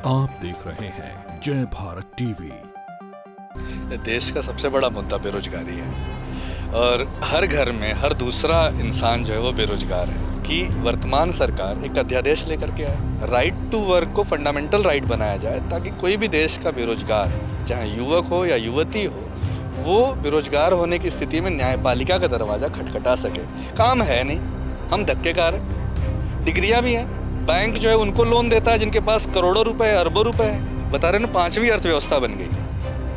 आप देख रहे हैं जय भारत टीवी। देश का सबसे बड़ा मुद्दा बेरोजगारी है और हर घर में हर दूसरा इंसान जो है वो बेरोजगार है कि वर्तमान सरकार एक अध्यादेश लेकर के आए, राइट टू वर्क को फंडामेंटल राइट बनाया जाए ताकि कोई भी देश का बेरोजगार, चाहे युवक हो या युवती हो, वो बेरोजगार होने की स्थिति में न्यायपालिका का दरवाज़ा खटखटा सके। काम है नहीं, हम धक्केकार हैं, डिग्रियाँ भी हैं, बैंक जो है उनको लोन देता है जिनके पास करोड़ों रुपए है, अरबों रुपए है। बता रहे ना, 5वीं अर्थव्यवस्था बन गई,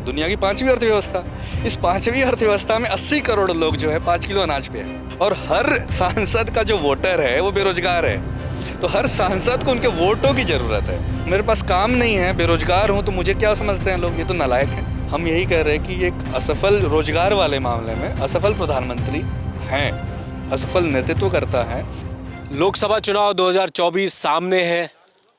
दुनिया की 5वीं अर्थव्यवस्था। इस 5वीं अर्थव्यवस्था में 80 करोड़ लोग जो है 5 किलो अनाज पे है और हर सांसद का जो वोटर है वो बेरोजगार है। तो हर सांसद को उनके वोटों की ज़रूरत है। मेरे पास काम नहीं है, बेरोजगार हूँ, तो मुझे क्या समझते हैं लोग, ये तो नालायक है। हम यही कह रहे हैं कि एक असफल रोजगार वाले मामले में असफल प्रधानमंत्री हैं, असफल नेतृत्व करता है। लोकसभा चुनाव 2024 सामने है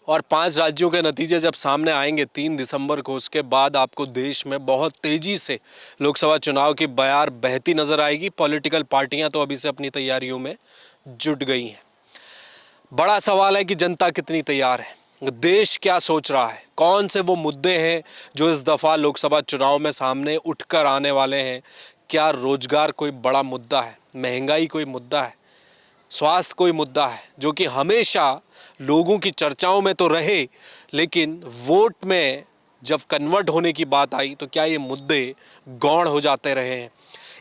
और 5 राज्यों के नतीजे जब सामने आएंगे 3 दिसंबर को, उसके बाद आपको देश में बहुत तेज़ी से लोकसभा चुनाव की बयार बहती नज़र आएगी। पॉलिटिकल पार्टियां तो अभी से अपनी तैयारियों में जुट गई हैं। बड़ा सवाल है कि जनता कितनी तैयार है, देश क्या सोच रहा है, कौन से वो मुद्दे हैं जो इस दफ़ा लोकसभा चुनाव में सामने उठकर आने वाले हैं। क्या रोजगार कोई बड़ा मुद्दा है, महंगाई कोई मुद्दा है, स्वास्थ्य कोई मुद्दा है, जो कि हमेशा लोगों की चर्चाओं में तो रहे, लेकिन वोट में जब कन्वर्ट होने की बात आई तो क्या ये मुद्दे गौण हो जाते रहे हैं।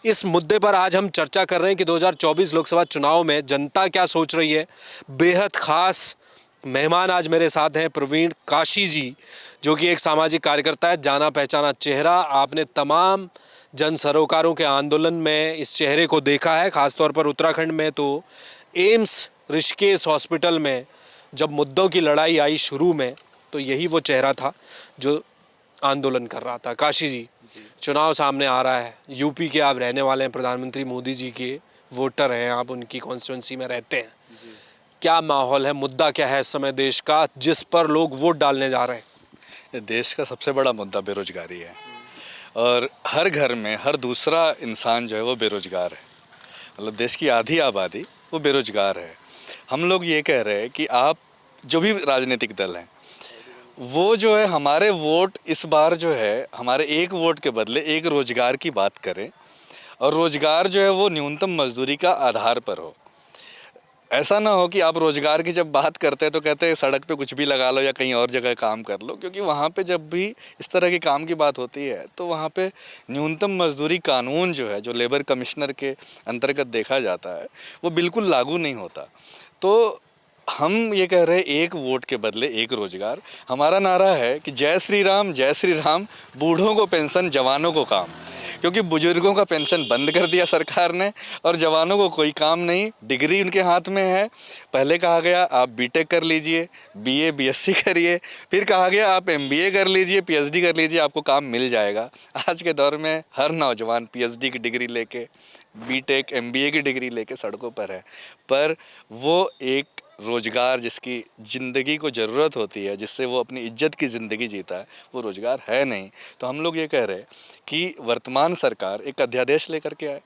इस मुद्दे पर आज हम चर्चा कर रहे हैं कि 2024 लोकसभा चुनाव में जनता क्या सोच रही है। बेहद खास मेहमान आज मेरे साथ हैं प्रवीण काशी जी, जो कि एक सामाजिक कार्यकर्ता है, जाना पहचाना चेहरा। आपने तमाम जन सरोकारों के आंदोलन में इस चेहरे को देखा है, खासतौर पर उत्तराखंड में तो एम्स ऋषिकेश हॉस्पिटल में जब मुद्दों की लड़ाई आई शुरू में, तो यही वो चेहरा था जो आंदोलन कर रहा था। काशी जी, चुनाव सामने आ रहा है, यूपी के आप रहने वाले हैं, प्रधानमंत्री मोदी जी के वोटर हैं, आप उनकी कॉन्स्टिट्यूंसी में रहते हैं। क्या माहौल है, मुद्दा क्या है इस समय देश का जिस पर लोग वोट डालने जा रहे हैं? देश का सबसे बड़ा मुद्दा बेरोजगारी है और हर घर में हर दूसरा इंसान जो है वो बेरोजगार है। मतलब देश की आधी आबादी वो बेरोजगार है। हम लोग ये कह रहे हैं कि आप जो भी राजनीतिक दल हैं वो जो है हमारे वोट इस बार जो है हमारे एक वोट के बदले एक रोजगार की बात करें और रोजगार जो है वो न्यूनतम मजदूरी का आधार पर हो। ऐसा ना हो कि आप रोजगार की जब बात करते हैं तो कहते हैं सड़क पे कुछ भी लगा लो या कहीं और जगह काम कर लो, क्योंकि वहाँ पे जब भी इस तरह के काम की बात होती है तो वहाँ पे न्यूनतम मजदूरी कानून जो है, जो लेबर कमिश्नर के अंतर्गत देखा जाता है, वो बिल्कुल लागू नहीं होता। तो हम ये कह रहे हैं एक वोट के बदले एक रोजगार। हमारा नारा है कि जय श्री राम, बूढ़ों को पेंशन, जवानों को काम। क्योंकि बुजुर्गों का पेंशन बंद कर दिया सरकार ने और जवानों को कोई काम नहीं, डिग्री उनके हाथ में है। पहले कहा गया आप बीटेक कर लीजिए, बीए बीएससी करिए, फिर कहा गया आप एमबीए कर लीजिए, पीएचडी कर लीजिए, आपको काम मिल जाएगा। आज के दौर में हर नौजवान पीएचडी की डिग्री लेके, बीटेक एमबीए की डिग्री लेके सड़कों पर है, पर वो एक रोज़गार जिसकी ज़िंदगी को ज़रूरत होती है, जिससे वो अपनी इज्जत की ज़िंदगी जीता है, वो रोज़गार है नहीं। तो हम लोग ये कह रहे हैं कि वर्तमान सरकार एक अध्यादेश लेकर के आए,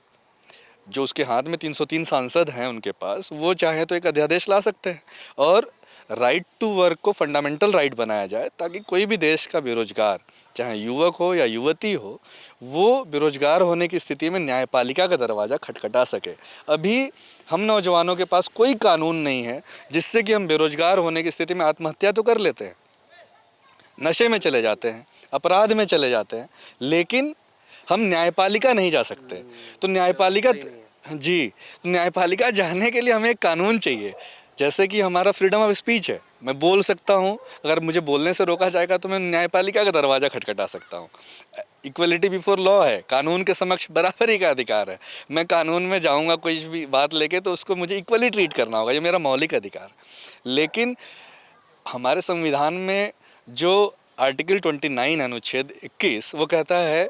जो उसके हाथ में 303 सांसद हैं उनके पास, वो चाहे तो एक अध्यादेश ला सकते हैं और राइट टू वर्क को फंडामेंटल राइट बनाया जाए ताकि कोई भी देश का बेरोजगार, चाहे युवक हो या युवती हो, वो बेरोजगार होने की स्थिति में न्यायपालिका का दरवाज़ा खटखटा सके। अभी हम नौजवानों के पास कोई कानून नहीं है जिससे कि हम बेरोजगार होने की स्थिति में आत्महत्या तो कर लेते हैं, नशे में चले जाते हैं, अपराध में चले जाते हैं, लेकिन हम न्यायपालिका नहीं जा सकते। तो न्यायपालिका जाने के लिए हमें एक कानून चाहिए। जैसे कि हमारा फ्रीडम ऑफ स्पीच है, मैं बोल सकता हूँ, अगर मुझे बोलने से रोका जाएगा तो मैं न्यायपालिका का दरवाज़ा खटखटा सकता हूँ। इक्वलिटी बिफोर लॉ है, कानून के समक्ष बराबरी का अधिकार है। मैं कानून में जाऊँगा कोई भी बात लेके तो उसको मुझे इक्वली ट्रीट करना होगा, ये मेरा मौलिक अधिकार। लेकिन हमारे संविधान में जो आर्टिकल 29 अनुच्छेद 21 वो कहता है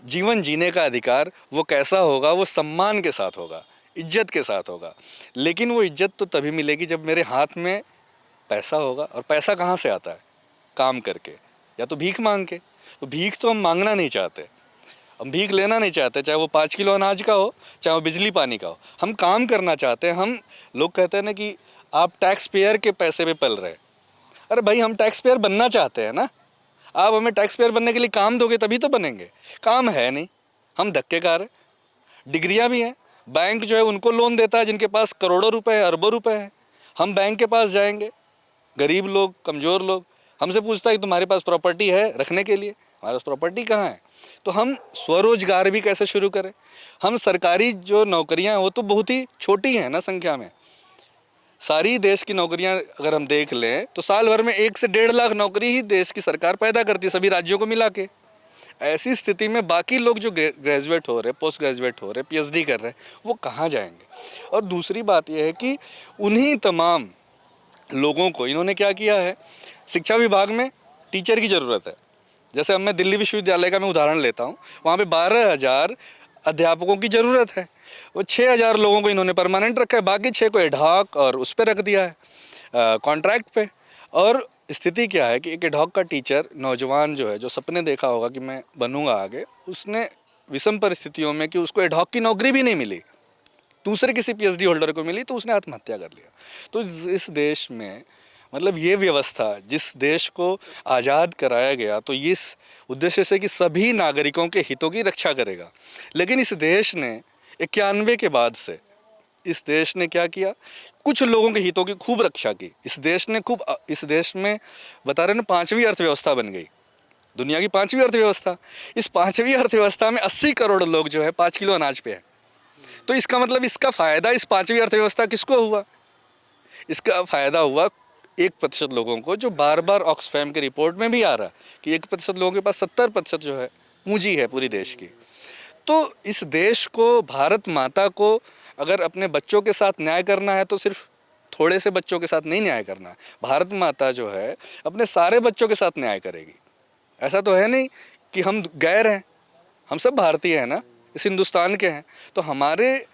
जीवन जीने का अधिकार, वो कैसा होगा, वो सम्मान के साथ होगा, इज्जत के साथ होगा। लेकिन वो इज्जत तो तभी मिलेगी जब मेरे हाथ में पैसा होगा। और पैसा कहाँ से आता है? काम करके या तो भीख मांग के। तो भीख तो हम मांगना नहीं चाहते, हम भीख लेना नहीं चाहते, चाहे वो 5 किलो अनाज का हो, चाहे वो बिजली पानी का हो। हम काम करना चाहते हैं। हम लोग कहते हैं ना कि आप टैक्स पेयर के पैसे पे पल रहे, अरे भाई, हम टैक्स पेयर बनना चाहते हैं ना, आप हमें टैक्स पेयर बनने के लिए काम दोगे तभी तो बनेंगे। काम है नहीं, हम धक्केकार हैं। डिग्रियां भी हैं, बैंक जो है उनको लोन देता है जिनके पास करोड़ों रुपए है, अरबों रुपए हैं। हम बैंक के पास जाएंगे, गरीब लोग, कमज़ोर लोग, हमसे पूछता है कि तुम्हारे पास प्रॉपर्टी है रखने के लिए? हमारे पास प्रॉपर्टी कहाँ है? तो हम स्वरोजगार भी कैसे शुरू करें? हम सरकारी जो नौकरियां हैं वो तो बहुत ही छोटी हैं ना संख्या में। सारी देश की नौकरियां अगर हम देख लें तो साल भर में 1 से 1.5 लाख नौकरी ही देश की सरकार पैदा करती है, सभी राज्यों को मिला के। ऐसी स्थिति में बाकी लोग जो ग्रेजुएट हो रहे, पोस्ट ग्रेजुएट हो रहे, पीएचडी कर रहे हैं, वो कहाँ जाएंगे? और दूसरी बात यह है कि उन्हीं तमाम लोगों को इन्होंने क्या किया है, शिक्षा विभाग में टीचर की ज़रूरत है। जैसे अब मैं दिल्ली विश्वविद्यालय का मैं उदाहरण लेता हूँ, वहाँ पे 12,000 अध्यापकों की ज़रूरत है। वो 6,000 लोगों को इन्होंने परमानेंट रखा है, बाकी 6 को एडहॉक और उस पर रख दिया है कॉन्ट्रैक्ट पे। और स्थिति क्या है कि एक एडहॉक का टीचर, नौजवान जो है, जो सपने देखा होगा कि मैं बनूंगा आगे, उसने विषम परिस्थितियों में कि उसको एडहॉक की नौकरी भी नहीं मिली, दूसरे किसी पीएचडी होल्डर को मिली, तो उसने आत्महत्या कर लिया। तो इस देश में मतलब ये व्यवस्था, जिस देश को आज़ाद कराया गया तो इस उद्देश्य से कि सभी नागरिकों के हितों की रक्षा करेगा, लेकिन इस देश ने 91 के बाद से इस देश ने क्या किया, कुछ लोगों के हितों की खूब रक्षा की। इस देश में बता रहे ना 5वीं अर्थव्यवस्था बन गई, दुनिया की 5वीं अर्थव्यवस्था। इस 5वीं अर्थव्यवस्था में 80 करोड़ लोग जो है 5 किलो अनाज पे है। तो इसका मतलब इसका फ़ायदा इस 5वीं अर्थव्यवस्था किसको हुआ? इसका फ़ायदा हुआ 1% लोगों को, जो बार बार ऑक्सफैम के रिपोर्ट में भी आ रहा कि 1% लोगों के पास 70% जो है पूंजी है पूरी देश की। तो इस देश को, भारत माता को अगर अपने बच्चों के साथ न्याय करना है तो सिर्फ थोड़े से बच्चों के साथ नहीं न्याय करना है। भारत माता जो है अपने सारे बच्चों के साथ न्याय करेगी। ऐसा तो है नहीं कि हम गैर हैं, हम सब भारतीय हैं ना, इस हिंदुस्तान के हैं। तो हमारे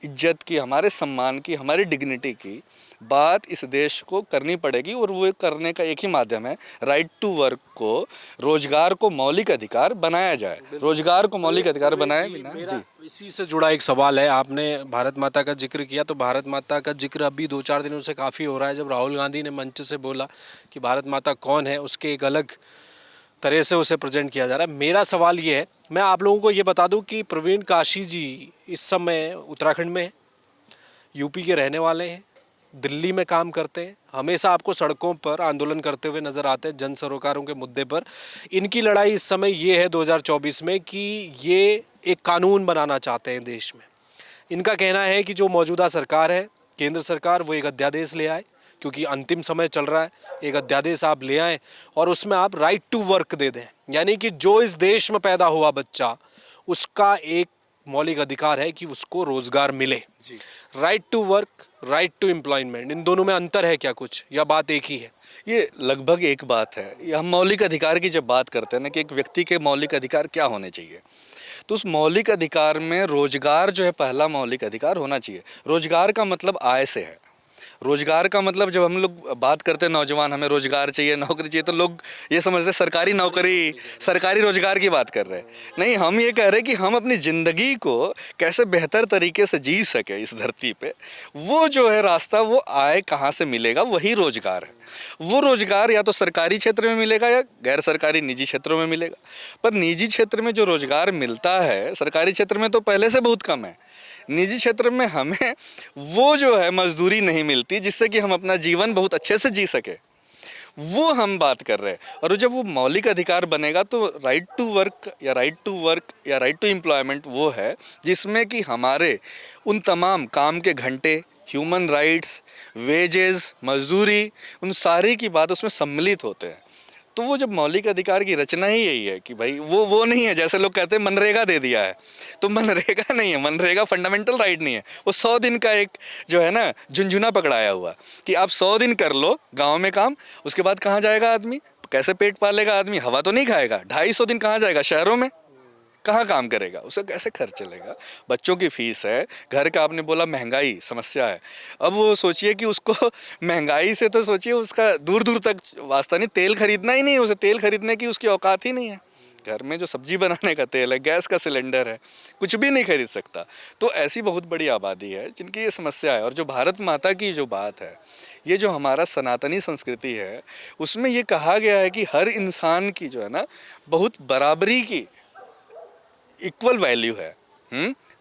इज्जत की, हमारे सम्मान की, हमारी डिग्निटी की बात इस देश को करनी पड़ेगी, और वो करने का एक ही माध्यम है, राइट टू वर्क को, रोजगार को मौलिक अधिकार बनाया जाए। रोजगार को मौलिक अधिकार बनाए बिना जी। इसी से जुड़ा एक सवाल है, आपने भारत माता का जिक्र किया, तो भारत माता का जिक्र अभी 2-4 दिनों से काफ़ी हो रहा है। जब राहुल गांधी ने मंच से बोला कि भारत माता कौन है, उसके एक अलग तरह से उसे प्रेजेंट किया जा रहा है। मेरा सवाल ये है, मैं आप लोगों को ये बता दूं कि प्रवीण काशी जी इस समय उत्तराखंड में हैं, यूपी के रहने वाले हैं, दिल्ली में काम करते हैं, हमेशा आपको सड़कों पर आंदोलन करते हुए नज़र आते हैं जन सरोकारों के मुद्दे पर। इनकी लड़ाई इस समय ये है 2024 में कि ये एक कानून बनाना चाहते हैं देश में। इनका कहना है कि जो मौजूदा सरकार है, केंद्र सरकार, वो एक अध्यादेश ले आए, क्योंकि अंतिम समय चल रहा है, एक अध्यादेश आप ले आएँ और उसमें आप राइट टू वर्क दे दें, यानी कि जो इस देश में पैदा हुआ बच्चा, उसका एक मौलिक अधिकार है कि उसको रोजगार मिले। Right to work, right to employment, इन दोनों में अंतर है क्या कुछ, या बात एक ही है? ये लगभग एक बात है। ये हम मौलिक अधिकार की जब बात करते हैं ना कि एक व्यक्ति के मौलिक अधिकार क्या होने चाहिए, तो उस मौलिक अधिकार में रोजगार जो है पहला मौलिक अधिकार होना चाहिए। रोजगार का मतलब आय से है। रोजगार का मतलब, जब हम लोग बात करते हैं नौजवान हमें रोजगार चाहिए, नौकरी चाहिए, तो लोग ये समझते हैं सरकारी नौकरी, सरकारी रोजगार की बात कर रहे हैं। नहीं, हम ये कह रहे हैं कि हम अपनी ज़िंदगी को कैसे बेहतर तरीके से जी सके इस धरती पे, वो जो है रास्ता, वो आय कहाँ से मिलेगा, वही रोजगार है। वो रोजगार या तो सरकारी क्षेत्र में मिलेगा या गैर सरकारी निजी क्षेत्रों में मिलेगा। पर निजी क्षेत्र में जो रोजगार मिलता है, सरकारी क्षेत्र में तो पहले से बहुत कम है। निजी क्षेत्र में हमें वो जो है मजदूरी नहीं मिलती जिससे कि हम अपना जीवन बहुत अच्छे से जी सके, वो हम बात कर रहे हैं। और जब वो मौलिक अधिकार बनेगा तो राइट टू वर्क या राइट टू एम्प्लॉयमेंट वो है जिसमें कि हमारे उन तमाम काम के घंटे, ह्यूमन राइट्स, वेजेस, मजदूरी, उन सारी की बात उसमें सम्मिलित होते हैं। तो वो जब मौलिक अधिकार की रचना ही यही है कि भाई वो नहीं है, जैसे लोग कहते हैं मनरेगा दे दिया है, तो मनरेगा नहीं है, मनरेगा फंडामेंटल राइट नहीं है। वो 100 दिन का एक जो है ना झुंझुना पकड़ाया हुआ कि आप 100 दिन कर लो गांव में काम, उसके बाद कहाँ जाएगा आदमी, कैसे पेट पालेगा आदमी, हवा तो नहीं खाएगा। 250 दिन कहाँ जाएगा, शहरों में कहाँ काम करेगा, उसे कैसे खर्च चलेगा, बच्चों की फीस है, घर का, आपने बोला महंगाई समस्या है। अब वो सोचिए कि उसको महंगाई से तो सोचिए उसका दूर दूर तक वास्ता नहीं, तेल खरीदना ही नहीं है, उसे तेल खरीदने की उसकी औकात ही नहीं है। घर में जो सब्जी बनाने का तेल है, गैस का सिलेंडर है, कुछ भी नहीं खरीद सकता। तो ऐसी बहुत बड़ी आबादी है जिनकी ये समस्या है। और जो भारत माता की जो बात है, ये जो हमारा सनातनी संस्कृति है, उसमें ये कहा गया है कि हर इंसान की जो है ना बहुत बराबरी की इक्वल वैल्यू है।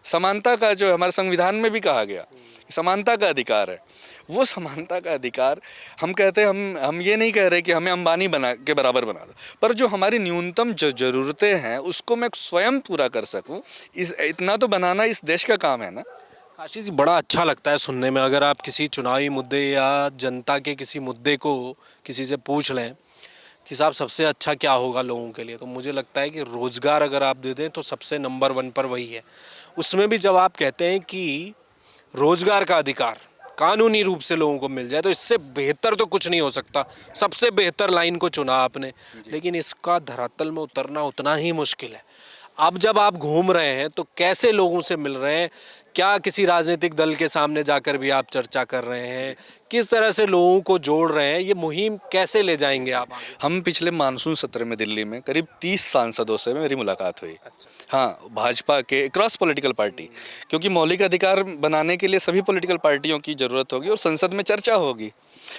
समानता का जो हमारे संविधान में भी कहा गया, समानता का अधिकार है। वो समानता का अधिकार हम कहते हैं, हम ये नहीं कह रहे कि हमें अंबानी बना के बराबर बना दो, पर जो हमारी न्यूनतम जो ज़रूरतें हैं उसको मैं स्वयं पूरा कर सकूं, इतना तो बनाना इस देश का काम है ना। काशी जी, बड़ा अच्छा लगता है सुनने में। अगर आप किसी चुनावी मुद्दे या जनता के किसी मुद्दे को किसी से पूछ लें कि साहब सबसे अच्छा क्या होगा लोगों के लिए, तो मुझे लगता है कि रोज़गार अगर आप दे दें तो सबसे नंबर 1 पर वही है। उसमें भी जब आप कहते हैं कि रोज़गार का अधिकार कानूनी रूप से लोगों को मिल जाए, तो इससे बेहतर तो कुछ नहीं हो सकता। सबसे बेहतर लाइन को चुना आपने, लेकिन इसका धरातल में उतरना उतना ही मुश्किल है। अब जब आप घूम रहे हैं तो कैसे लोगों से मिल रहे हैं? क्या किसी राजनीतिक दल के सामने जाकर भी आप चर्चा कर रहे हैं? किस तरह से लोगों को जोड़ रहे हैं? ये मुहिम कैसे ले जाएंगे आप आगे? हम पिछले मानसून सत्र में दिल्ली में करीब 30 सांसदों से मेरी मुलाकात हुई। हाँ, भाजपा के क्रॉस पॉलिटिकल पार्टी, क्योंकि मौलिक अधिकार बनाने के लिए सभी पॉलिटिकल पार्टियों की ज़रूरत होगी और संसद में चर्चा होगी।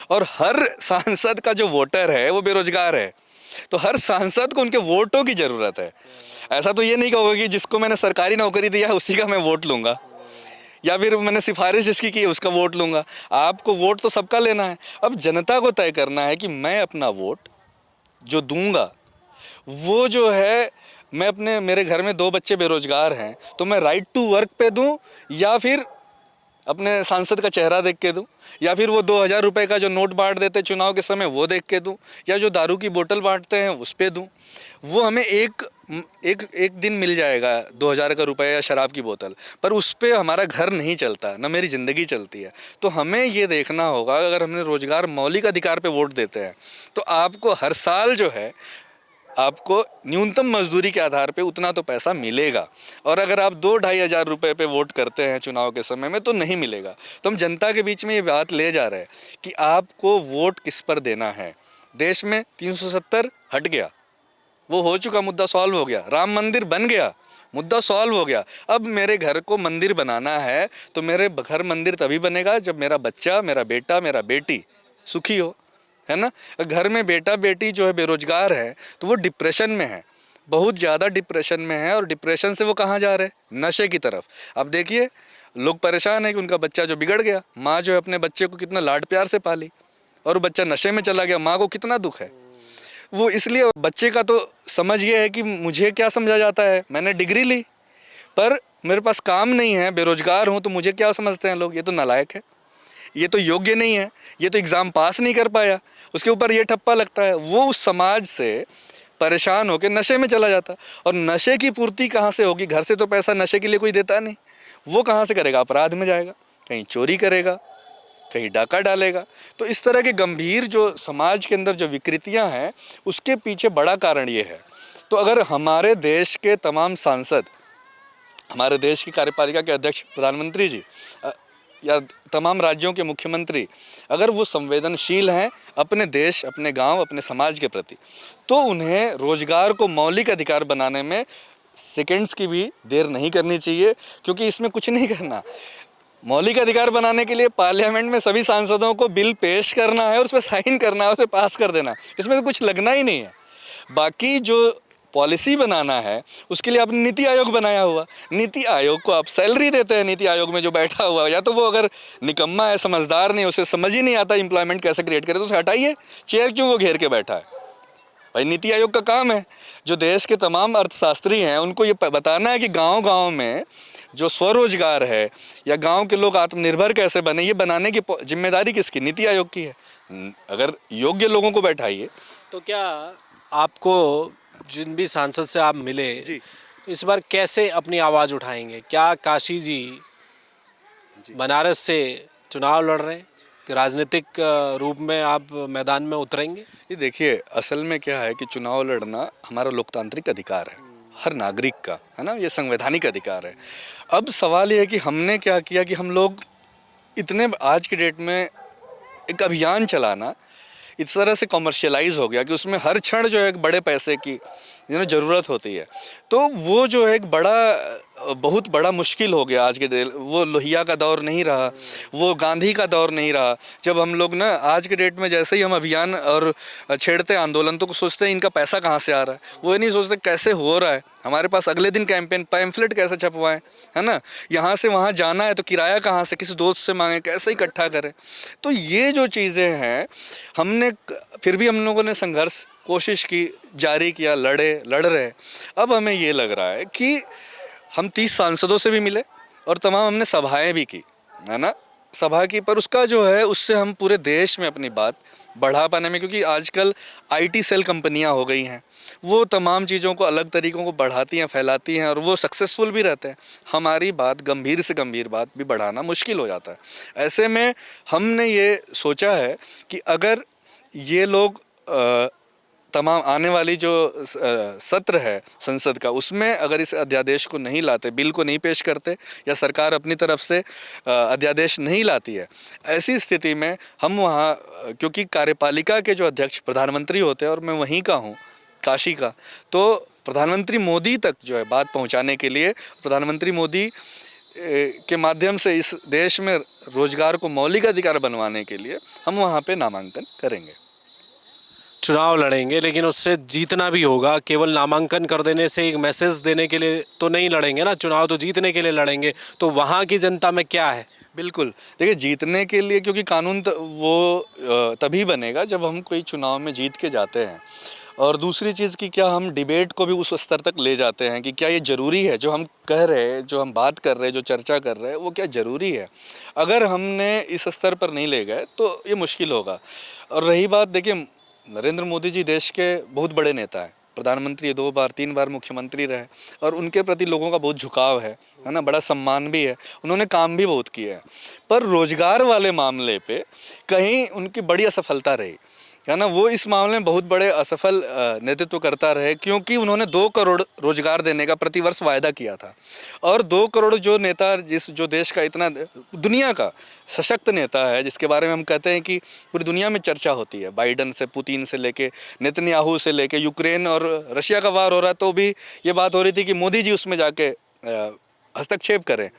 और हर सांसद का जो वोटर है वो बेरोजगार है, तो हर सांसद को उनके वोटों की ज़रूरत है। ऐसा तो ये नहीं कहोगे कि जिसको मैंने सरकारी नौकरी दिया है उसी का मैं वोट लूँगा, या फिर मैंने सिफारिश जिसकी की है उसका वोट लूँगा। आपको वोट तो सबका लेना है। अब जनता को तय करना है कि मैं अपना वोट जो दूंगा वो जो है, मैं मेरे घर में 2 बच्चे बेरोजगार हैं तो मैं राइट टू वर्क पे दूं, या फिर अपने सांसद का चेहरा देख के दूं, या फिर वो 2000 रुपये का जो नोट बांट देते चुनाव के समय वो देख के दूं, या जो दारू की बोतल बांटते हैं उस पे दूं। वो हमें एक दिन मिल जाएगा 2000 का रुपये या शराब की बोतल, पर उस पे हमारा घर नहीं चलता, ना मेरी ज़िंदगी चलती है। तो हमें ये देखना होगा, अगर हमने रोज़गार मौलिक अधिकार पे वोट देते हैं तो आपको हर साल जो है आपको न्यूनतम मजदूरी के आधार पे उतना तो पैसा मिलेगा। और अगर आप 2-2.5 हज़ार रुपये पे वोट करते हैं चुनाव के समय में तो नहीं मिलेगा। तो हम जनता के बीच में ये बात ले जा रहे हैं कि आपको वोट किस पर देना है। देश में 370 हट गया, वो हो चुका, मुद्दा सॉल्व हो गया। राम मंदिर बन गया, मुद्दा सॉल्व हो गया। अब मेरे घर को मंदिर बनाना है तो मेरे घर मंदिर तभी बनेगा जब मेरा बच्चा, मेरा बेटा, मेरा बेटी सुखी हो, है ना। घर में बेटा बेटी जो है बेरोजगार है तो वो डिप्रेशन में है, बहुत ज़्यादा डिप्रेशन में है। और डिप्रेशन से वो कहाँ जा रहे हैं? नशे की तरफ। अब देखिए, लोग परेशान है कि उनका बच्चा जो बिगड़ गया, माँ जो है अपने बच्चे को कितना लाड प्यार से पाली और वो बच्चा नशे में चला गया, माँ को कितना दुख है। वो इसलिए बच्चे का तो समझ ये है कि मुझे क्या समझा जाता है, मैंने डिग्री ली पर मेरे पास काम नहीं है, बेरोजगार हूँ, तो मुझे क्या समझते हैं लोग? ये तो नालायक है, ये तो योग्य नहीं है, ये तो एग्ज़ाम पास नहीं कर पाया, उसके ऊपर ये ठप्पा लगता है। वो उस समाज से परेशान होकर नशे में चला जाता। और नशे की पूर्ति कहाँ से होगी? घर से तो पैसा नशे के लिए कोई देता नहीं, वो कहाँ से करेगा? अपराध में जाएगा, कहीं चोरी करेगा, कहीं डाका डालेगा। तो इस तरह के गंभीर जो समाज के अंदर जो विकृतियाँ हैं उसके पीछे बड़ा कारण ये है। तो अगर हमारे देश के तमाम सांसद, हमारे देश की कार्यपालिका के अध्यक्ष प्रधानमंत्री जी या तमाम राज्यों के मुख्यमंत्री अगर वो संवेदनशील हैं अपने देश, अपने गांव, अपने समाज के प्रति, तो उन्हें रोजगार को मौलिक अधिकार बनाने में सेकंड्स की भी देर नहीं करनी चाहिए। क्योंकि इसमें कुछ नहीं करना, मौलिक अधिकार बनाने के लिए पार्लियामेंट में सभी सांसदों को बिल पेश करना है और उस पर साइन करना है, उसे पास कर देना है, इसमें तो कुछ लगना ही नहीं है। बाकी जो पॉलिसी बनाना है उसके लिए आपने नीति आयोग बनाया हुआ, नीति आयोग को आप सैलरी देते हैं। नीति आयोग में जो बैठा हुआ, या तो वो अगर निकम्मा है, समझदार नहीं, उसे समझ ही नहीं आता एम्प्लॉयमेंट कैसे क्रिएट करे, तो उसे हटाइए। चेयर क्यों वो घेर के बैठा है? भाई नीति आयोग का काम है जो देश के तमाम अर्थशास्त्री हैं उनको ये बताना है कि गांव-गांव में जो स्वरोजगार है या गांव के लोग आत्मनिर्भर कैसे बने, ये बनाने की जिम्मेदारी किसकी? नीति आयोग की है। अगर योग्य लोगों को बैठाइए। तो क्या आपको जिन भी सांसद से आप मिले जी, इस बार कैसे अपनी आवाज़ उठाएंगे? क्या काशी जी बनारस से चुनाव लड़ रहे हैं कि राजनीतिक रूप में आप मैदान में उतरेंगे? ये देखिए, असल में क्या है कि चुनाव लड़ना हमारा लोकतांत्रिक अधिकार है, हर नागरिक का, है ना, ये संवैधानिक अधिकार है। अब सवाल ये है कि हमने क्या किया कि हम लोग इतने आज की डेट में एक अभियान चलाना इस तरह से कॉमर्शियलाइज हो गया कि उसमें हर क्षण जो है एक बड़े पैसे की ज़रूरत होती है। तो वो जो है एक बहुत बड़ा मुश्किल हो गया आज के वो लोहिया का दौर नहीं रहा, वो गांधी का दौर नहीं रहा। जब हम लोग ना आज के डेट में जैसे ही हम अभियान और छेड़ते आंदोलन तो सोचते हैं इनका पैसा कहाँ से आ रहा है, वो नहीं सोचते कैसे हो रहा है, हमारे पास अगले दिन कैंपेन पैम्फलेट कैसे छपवाएं, है ना, यहाँ से वहाँ जाना है तो किराया कहाँ से, किसी दोस्त से मांगे, कैसे इकट्ठा करें। तो ये जो चीज़ें हैं हमने फिर भी हम लोगों ने संघर्ष कोशिश की, जारी किया, लड़ रहे। अब हमें ये लग रहा है कि हम 30 सांसदों से भी मिले और तमाम हमने सभाएं भी की, है ना, सभा की, पर उसका जो है उससे हम पूरे देश में अपनी बात बढ़ा पाने में, क्योंकि आजकल आईटी सेल कंपनियां हो गई हैं, वो तमाम चीज़ों को अलग तरीक़ों को बढ़ाती हैं, फैलाती हैं और वो सक्सेसफुल भी रहते हैं। हमारी बात गंभीर से गंभीर बात भी बढ़ाना मुश्किल हो जाता है। ऐसे में हमने ये सोचा है कि अगर ये लोग तमाम आने वाली जो सत्र है संसद का, उसमें अगर इस अध्यादेश को नहीं लाते, बिल को नहीं पेश करते या सरकार अपनी तरफ से अध्यादेश नहीं लाती है, ऐसी स्थिति में हम वहाँ, क्योंकि कार्यपालिका के जो अध्यक्ष प्रधानमंत्री होते हैं और मैं वहीं का हूँ, काशी का, तो प्रधानमंत्री मोदी तक जो है बात पहुँचाने के लिए, प्रधानमंत्री मोदी के माध्यम से इस देश में रोजगार को मौलिक अधिकार बनवाने के लिए हम वहाँ पे नामांकन करेंगे। चुनाव लड़ेंगे, लेकिन उससे जीतना भी होगा। केवल नामांकन कर देने से एक मैसेज देने के लिए तो नहीं लड़ेंगे ना, चुनाव तो जीतने के लिए लड़ेंगे। तो वहाँ की जनता में क्या है? बिल्कुल, देखिए जीतने के लिए, क्योंकि कानून वो तभी बनेगा जब हम कोई चुनाव में जीत के जाते हैं। और दूसरी चीज़ कि क्या हम डिबेट को भी उस स्तर तक ले जाते हैं कि क्या ये ज़रूरी है, जो हम कह रहे हैं, जो हम बात कर रहे हैं, जो चर्चा कर रहे हैं, वो क्या ज़रूरी है। अगर हमने इस स्तर पर नहीं ले गए तो ये मुश्किल होगा। और रही बात, देखिए नरेंद्र मोदी जी देश के बहुत बड़े नेता हैं, प्रधानमंत्री 2 बार 3 बार मुख्यमंत्री रहे और उनके प्रति लोगों का बहुत झुकाव है ना, बड़ा सम्मान भी है, उन्होंने काम भी बहुत किए हैं। पर रोजगार वाले मामले पे कहीं उनकी बड़ी असफलता रही, है ना, वो इस मामले में बहुत बड़े असफल नेतृत्व करता रहे, क्योंकि उन्होंने 2 करोड़ रोजगार देने का प्रतिवर्ष वायदा किया था। और 2 करोड़ जो नेता, जो देश का इतना दुनिया का सशक्त नेता है, जिसके बारे में हम कहते हैं कि पूरी दुनिया में चर्चा होती है, बाइडन से, पुतिन से लेके, नेतन्याहू से लेके, यूक्रेन और रशिया का वार हो रहा तो भी ये बात हो रही थी कि मोदी जी उसमें जाके हस्तक्षेप करें।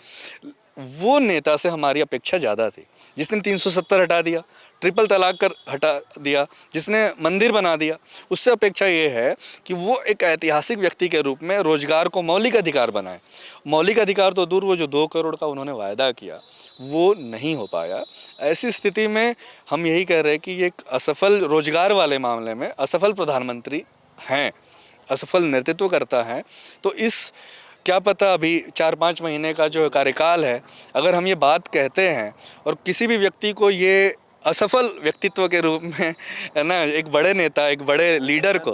वो नेता से हमारी अपेक्षा ज़्यादा थी, जिसने 370 हटा दिया, ट्रिपल तलाक कर हटा दिया, जिसने मंदिर बना दिया। उससे अपेक्षा ये है कि वो एक ऐतिहासिक व्यक्ति के रूप में रोजगार को मौलिक अधिकार बनाए। मौलिक अधिकार तो दूर, वो जो 2 करोड़ का उन्होंने वायदा किया वो नहीं हो पाया। ऐसी स्थिति में हम यही कह रहे हैं कि ये एक असफल, रोजगार वाले मामले में असफल प्रधानमंत्री हैं, असफल नेतृत्व करता है। तो इस क्या पता अभी 4-5 महीने का जो कार्यकाल है, अगर हम ये बात कहते हैं और किसी भी व्यक्ति को ये असफल व्यक्तित्व के रूप में, है ना, एक बड़े नेता, एक बड़े लीडर को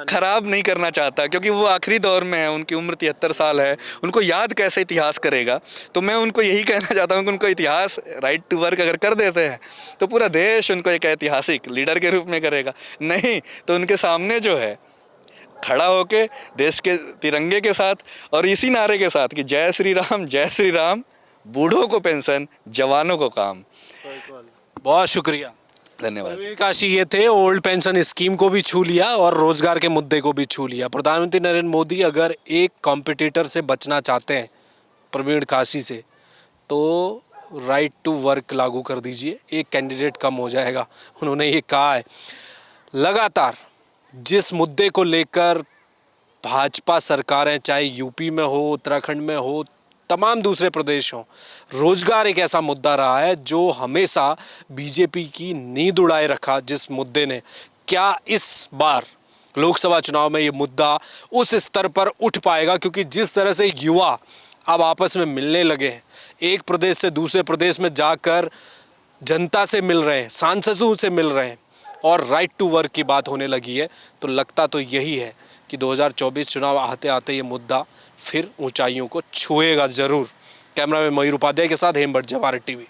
खराब नहीं करना चाहता, क्योंकि वो आखिरी दौर में है, उनकी उम्र 73 साल है, उनको याद कैसे इतिहास करेगा। तो मैं उनको यही कहना चाहता हूँ कि उनको इतिहास, राइट टू वर्क अगर कर देते हैं तो पूरा देश उनको एक ऐतिहासिक लीडर के रूप में करेगा। नहीं तो उनके सामने जो है खड़ा होके देश के तिरंगे के साथ और इसी नारे के साथ कि जय श्री राम, बूढ़ों को पेंशन, जवानों को काम। बहुत शुक्रिया, धन्यवाद। प्रवीण काशी ये थे। ओल्ड पेंशन स्कीम को भी छू लिया और रोजगार के मुद्दे को भी छू लिया। प्रधानमंत्री नरेंद्र मोदी अगर एक कॉम्पिटिटर से बचना चाहते हैं, प्रवीण काशी से, तो राइट टू वर्क लागू कर दीजिए, एक कैंडिडेट कम हो जाएगा। उन्होंने ये कहा है। लगातार जिस मुद्दे को लेकर भाजपा सरकारें, चाहे यूपी में हो, उत्तराखंड में हो, तमाम दूसरे प्रदेश हों, रोजगार एक ऐसा मुद्दा रहा है जो हमेशा बीजेपी की नींद उड़ाए रखा। जिस मुद्दे ने, क्या इस बार लोकसभा चुनाव में ये मुद्दा उस स्तर पर उठ पाएगा? क्योंकि जिस तरह से युवा अब आपस में मिलने लगे हैं, एक प्रदेश से दूसरे प्रदेश में जाकर जनता से मिल रहे हैं, सांसदों से मिल रहे हैं और राइट टू वर्क की बात होने लगी है, तो लगता तो यही है कि 2024 चुनाव आते आते ये मुद्दा फिर ऊंचाइयों को छुएगा ज़रूर। कैमरा में मयूर उपाध्याय के साथ हेमभट्ट, जवाहर टीवी।